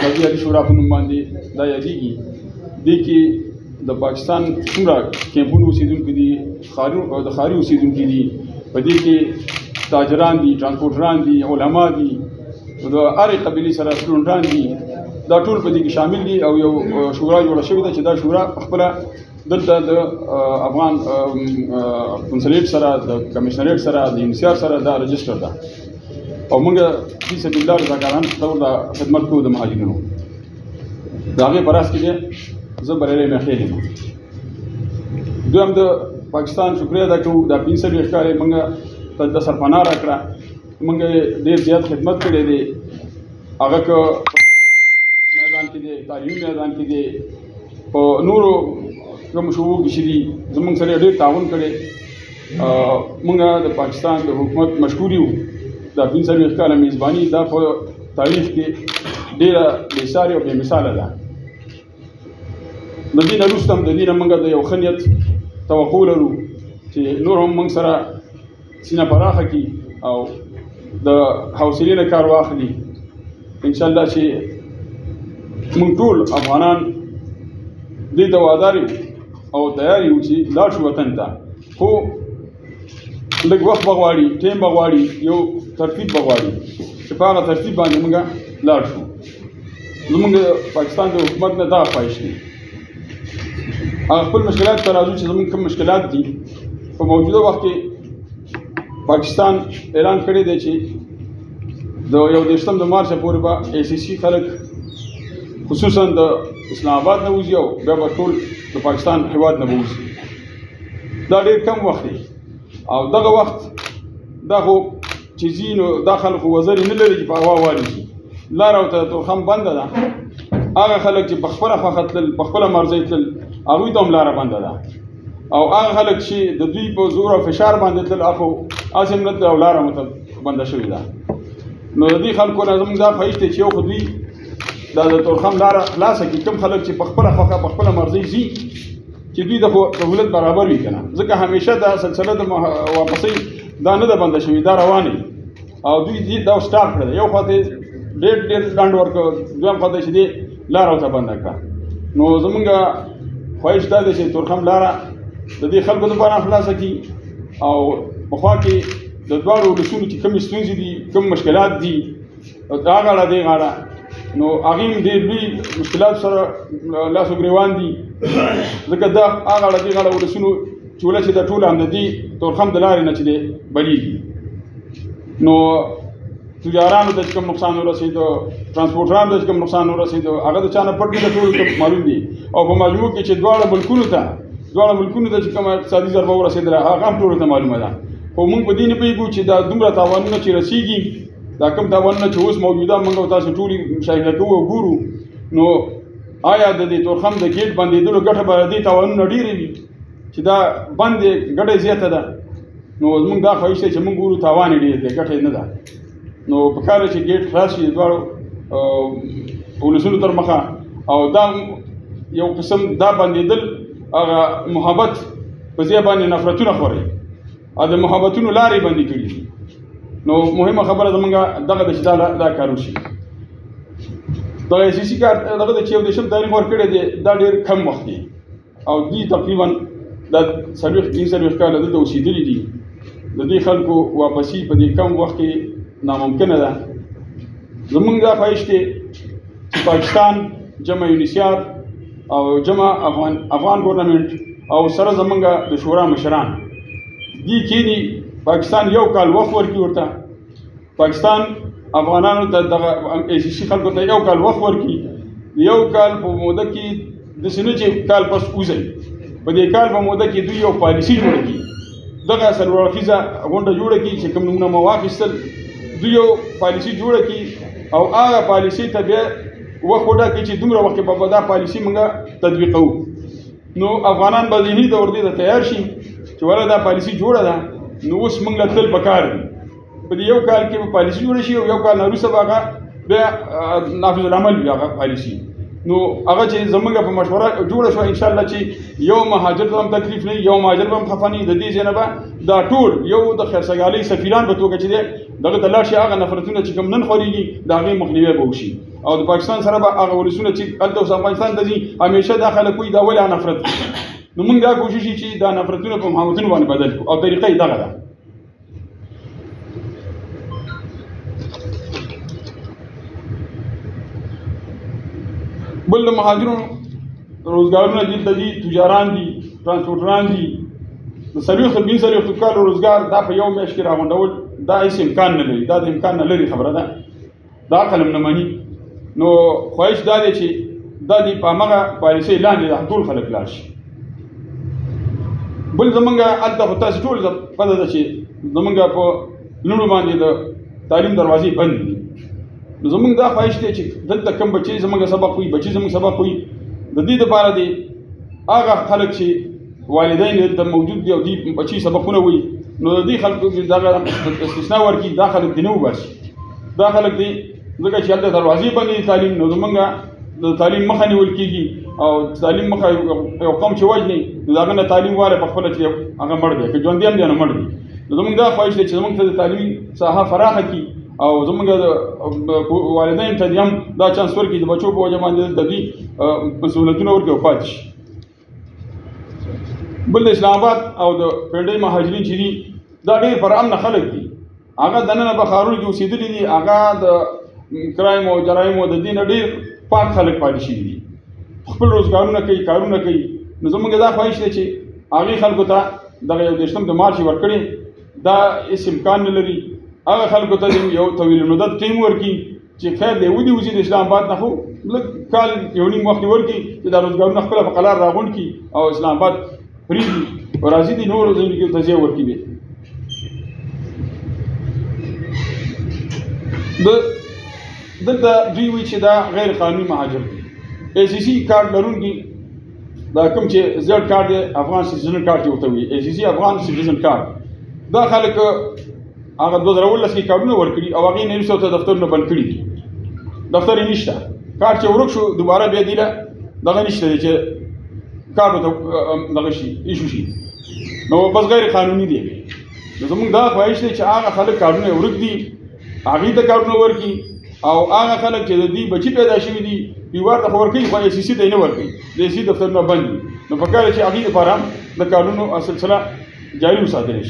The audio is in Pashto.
اتحادیه عالي شورا په نوم باندې دا یادېږي. دې کې د پاکستان څومره کیمپونو اوسېدونکي دي، د ښاري اوسېدونکي دي، په دې کې تاجران دي، ترانسپورټران دي، علما دي، د هرې قبیلې سره سټوډنټان دي، دا ټول په دې کې شامل دي. او یو شورا جوړه شوې ده چې دا شورا خپله دلته د افغان کنسولیټ سره، د کمیشنریټ سره، د انسیار سره دا رجسټر ده. او موږ فی سبیل الله رضاکارانه ډول دا خدمت کوو د مهاجرینو. د هغې په راس کې دی زه بریلی میخیل یم. دویم د پاکستان شکریه ادا کوو، دا 65 کال یې موږ ته د سرپناه راکړه. موږ یې ډېر زیات خدمت کړی دی، هغه که میدان کې دی، تعلیمي میدان کې دی، په نورو کوم شعبو کې چې دي زموږ سره یې ډېر تعاون کړی. موږ د پاکستان د حکومت مشکور یو. دا 65 کاله میزباني دا په تاریخ کې ډېره بېسارې او بې مثاله ده. د دې نه وروسته هم د دې نه موږ د یو ښه نیت توقع لرو چې نور هم موږ سره سینه پراخه کړي او د حوصلې نه کار واخلي. انشاءالله چې موږ ټول افغانان دې ته وادار یو او تیار یو چې لاړ شو وطن ته. خو لږ وخت به غواړي، ټایم به غواړي، یو ترتیب به غواړي چې په هغه ترتیب باندې موږ لاړ شو. زموږ پاکستان د حکومت نه دا خواهش دی. هغه خپل مشکلات ته راځو چې زموږ کوم مشکلات دي. په موجوده وخت کې پاکستان اعلان کړی دی چې د 21 د مارچ پورې به ACC خلک خصوصا د اسلام آباد نه وځي او بیا به ټول د پاکستان هیواد نه به وځي. دا ډېر کم وخت دی او دغه وخت دا خو چې ځي نو دا خلک خو وزرې نه لري چې په هوا والوځي. لاره ورته تورخم بنده ده. هغه خلک چې په خپله خوښه تلل، په خپله مرضۍ تلل، هغوی ته هم لاره بنده ده. او هغه خلک چې د دوی په زور او فشار باندې تلل هغه هسې هم نه تلل او لاره ورته بنده شوې ده. نو د دې خلکو نه زموږ دا خواهش دی چې یو خو دوی دا د تورخم لاره خلاصه کړي. کوم خلک چې په خپله خوښه په خپله مرضۍ ځي چې دوی د سهولت برابر وي که نه. ځکه همیشه دا سلسله د واپسۍ دا نه ده بنده شوې، دا روانې او دوی دا سټارټ کړی. یو خوا ته ډېر ډنډ ورکړه، دویم خوا ته چې دې لاره ورته بنده کړه. نو زموږ خواهش دا دی چې تورخم لاره د دې خلکو دپاره خلاصه کړي او په خوا کې د دواړو ولسونو چې کومې ستونزې دي، کوم مشکلات دي، دا غاړه دې غاړه، نو هغې هم ډېر لوی مشکلات سره لاس و ګرېوان دي. ځکه دا هغه غاړه دې غاړه ولسونو چوله چې دا ټول هم د دې تورخم د لارې نه چې دی بلیږي. نو تجارانو ته چې کوم نقصان ورسېده، ترانسپورټرانو ته چې کوم نقصان ورسېده، هغه د چا نه پټ نه ده، ټولو ته معلوم دي. او په مجموع کې چې دواړه ملکونو ته چې کومه اقتصادي ضربه ورسېدله هغه هم ټولو ته معلومه ده. خو موږ په دې نه پوهېږو چې دا دومره تاوانونه چې رسېږي، دا کوم تاوانونه چې اوس موجوده موږ او تاسو ټولې مشاهده کوو او ګورو، نو آیا د دې تورخم د ګیټ بندېدلو ګټه به دې تاوانونه ډېرې وي چې دا بند دی، ګټه یې زیاته ده. نو زموږ دا خواهش دی چې موږ ګورو تاوان یې ډېر دی، ګټه یې نه ده. نو پکار دی چې ګیټ خلاص شي د دواړو ولسونو تر مخه. او دا یو قسم دا بندېدل هغه محبت په ځای باندې نفرتونه خوري او د محبتونو لارې بندې کړي دي. نو مهمه خبره زموږ دغه ده چې دا کار وشي. دغه ACC کار دغه د 24 تاریخ ورکړی دی، دا ډېر کم وخت دی او دوی تقریبا دا 43 کاله دلته اوسېدلي دي. د دې خلکو واپسي په دې کم وخت کې ناممکنه ده. زموږ دا خواهش دی چې پاکستان جمع یونیسیار او جمع افغان ګورنمنټ او سره زموږ د شورا مشران دې کېني، پاکستان یو کال وخت ورکړي ورته. پاکستان افغانانو ته دغه ACC خلکو ته یو کال وخت ورکړي. یو کال په موده کې داسې نه چې کال پس وځي، په دې کال په موده کې دوی یو پالیسي جوړه کړي. دغه څلور اړخیزه غونډه جوړه کړي چې کوم نومونه مو واخیستل، دوی یو پالیسي جوړه کړي او هغه پالیسي ته بیا وخت وټاکي چې دومره وخت کې به دا پالیسي موږ تطبیقوو. نو افغانان به ذهني طور دې ته تیار شي چې ولا دا پالیسي جوړه ده، نو اوس موږ له تل پکار دي په دې یو کال کې به پالیسي جوړه شي او یو کال نه وروسته به هغه بیا نافذ العمل وي هغه پالیسي. نو هغه چې زموږ په مشوره جوړه شوه انشاءالله چې یو مهاجر ته هم تکلیف نه وي، یو مهاجر به هم خفه نه وي. د دې ځای نه به دا ټول یو د خیرسګالۍ سفیران په توګه چې دی دغه ته لاړ شي، هغه نفرتونه چې کوم نن خورېږي د هغې مخنیوی به وشي. او د پاکستان سره به هغه ولسونه چې هلته اوس افغانستان ته ځي همیشه دا خلک وایي دا ولې نفرت نو موږ دا کوشش چې دا نفرتونه په محبتونو باندې بدل کړو او طریقه یې دغه ده. بل د مهاجرونو روزګارونه دي د دې تجاران دي ترانسپورټران دي د 40 کالو روزګار دا په یو میاشت کې راغونډول دا هیڅ امکان نه لري دا د امکان نه لري خبره ده دا عقل هم نه مني. نو خواهش دا دی چې دا د په همغه پالیسۍ لاندې دا ټول خلک لاړ شي. بل زمونږ هلته خو تاسې ټول پته ده چې زمونږ په لوڼو باندې د تعلیم دروازې بند دي. نو زمونږ دا خواهش دی چې دلته کوم بچي زمونږ سبق وي بچي زمونږ سبق وي د دې دپاره دی هغه خلک چې والدین دلته موجود دي او دې بچي سبقونه وي نو د دې خلکو دغه استثنا ورکړي دا خلک دې نه وباسي دا خلک دې ځکه چې هلته دروازې بندې دي تعلیم نو زمونږ د تعلیم مخه نیول کېږي او تعلیم مخه یو قوم چې وژني نو د هغه نه تعلیم والی په خپله چې هغه مړ دی که ژوندی هم دی نو مړ دی. نو زمونږ دا خواهش دی چې زمونږ ته د تعلیمي ساحه فراخه کړي او زمونږ د والدین ته هم دا چانس ورکړي د بچو په وجه باندې د دې مسؤلیتونه ورکړي او پاتې شي. بل د اسلام آباد او د پنډۍ مهاجرین چې دي دا ډېر پر امن خلک دي هغه دننه په ښارونو کې اوسېدلي دي هغه د کرایم او جرایم او د دې نه ډېر پاک خلک پاتې شوي دي خپل روزګارونه کوي کارونه کوي. نو زمونږ دا خواهش دی چې هغې خلکو ته دغه 21 د مارچ ورکړي دا هېڅ امکان نه لري هغه خلکو ته یو طویل المدت ټیم ورکړي چې خیر دی ودې وځي د اسلام آباد نه خو لږ کال یو نیم وخت ورکړي چې دا روزګارونه خپله په قلار راغونډ کړي او اسلام آباد پرېږدي او راځي دي نورو ځایونو کې ته ځای ورکړي. دلته دوی وایي چې دا غیر قانوني مهاجر دي. ACC کارډ لرونکي دا کوم چې زیډ کارډ دی افغان سټیزن کارډ چې ورته وایي ACC افغان سټیزن کارډ دا خلک هغه 2019 کې کارډونه ورکړي او هغې نه وروسته ورته دفترونه بند کړي دي دفتر یې نشته کارډ چې ورک شو دوباره بیا دی له دغه نشته دی چې کارډ ورته دغه شي ایشو شي نو بس غیر قانوني دی. نو زمونږ دا خواهش دی چې هغه خلک کارډونه یې ورک دي هغې ته کارډونه ورکړي او هغه خلک چې د دوی بچي پیدا شوي دي دوی ورته خو ورکوي خو ACC ته یې نه ورکوي د ACC دفترونه بند دي. نو پکار دی چې هغې دپاره هم د کارډونو سلسله جاري وساتلی شي.